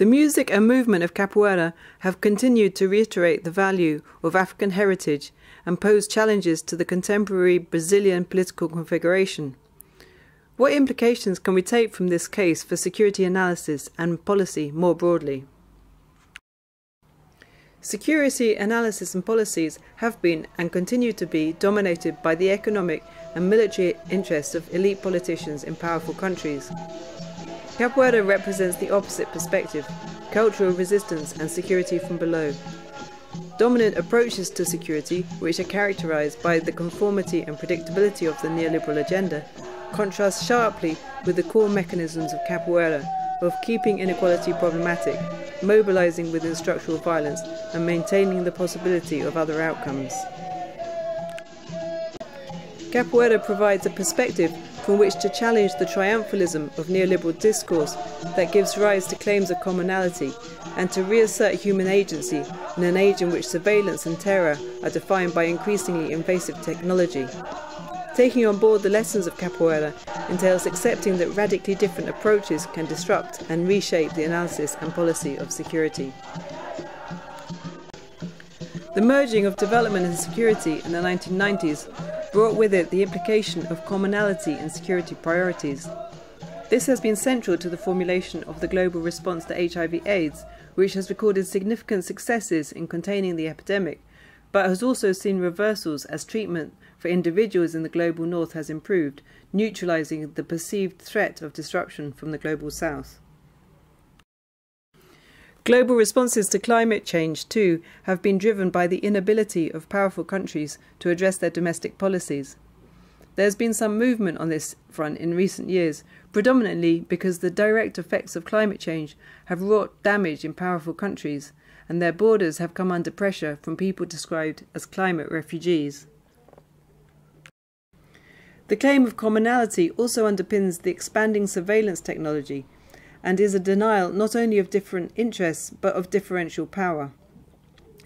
The music and movement of Capoeira have continued to reiterate the value of African heritage and pose challenges to the contemporary Brazilian political configuration. What implications can we take from this case for security analysis and policy more broadly? Security analysis and policies have been and continue to be dominated by the economic and military interests of elite politicians in powerful countries. Capoeira represents the opposite perspective: cultural resistance and security from below. Dominant approaches to security, which are characterized by the conformity and predictability of the neoliberal agenda, contrast sharply with the core mechanisms of Capoeira of keeping inequality problematic, mobilising within structural violence, and maintaining the possibility of other outcomes. Capoeira provides a perspective from which to challenge the triumphalism of neoliberal discourse that gives rise to claims of commonality, and to reassert human agency in an age in which surveillance and terror are defined by increasingly invasive technology. Taking on board the lessons of Capoeira entails accepting that radically different approaches can disrupt and reshape the analysis and policy of security. The merging of development and security in the 1990s brought with it the implication of commonality in security priorities. This has been central to the formulation of the global response to HIV/AIDS, which has recorded significant successes in containing the epidemic, but has also seen reversals as treatment for individuals in the global north has improved, neutralising the perceived threat of disruption from the global south. Global responses to climate change, too, have been driven by the inability of powerful countries to address their domestic policies. There has been some movement on this front in recent years, predominantly because the direct effects of climate change have wrought damage in powerful countries, and their borders have come under pressure from people described as climate refugees. The claim of commonality also underpins the expanding surveillance technology, and is a denial not only of different interests but of differential power.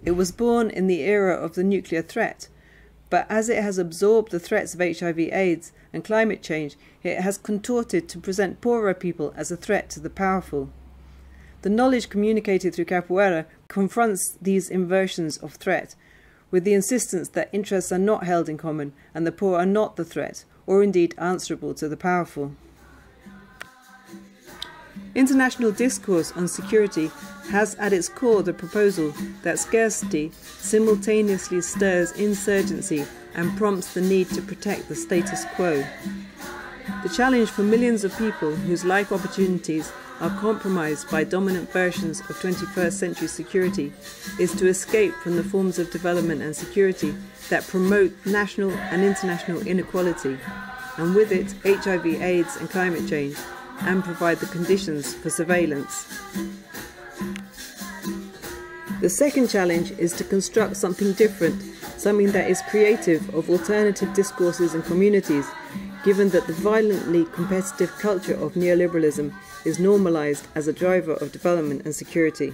It was born in the era of the nuclear threat, but as it has absorbed the threats of HIV/AIDS and climate change, it has contorted to present poorer people as a threat to the powerful. The knowledge communicated through Capoeira confronts these inversions of threat, with the insistence that interests are not held in common and the poor are not the threat, or indeed answerable to the powerful. International discourse on security has at its core the proposal that scarcity simultaneously stirs insurgency and prompts the need to protect the status quo. The challenge for millions of people whose life opportunities are compromised by dominant versions of 21st century security is to escape from the forms of development and security that promote national and international inequality, and with it HIV/AIDS and climate change, and provide the conditions for surveillance. The second challenge is to construct something different, something that is creative of alternative discourses and communities, given that the violently competitive culture of neoliberalism is normalized as a driver of development and security.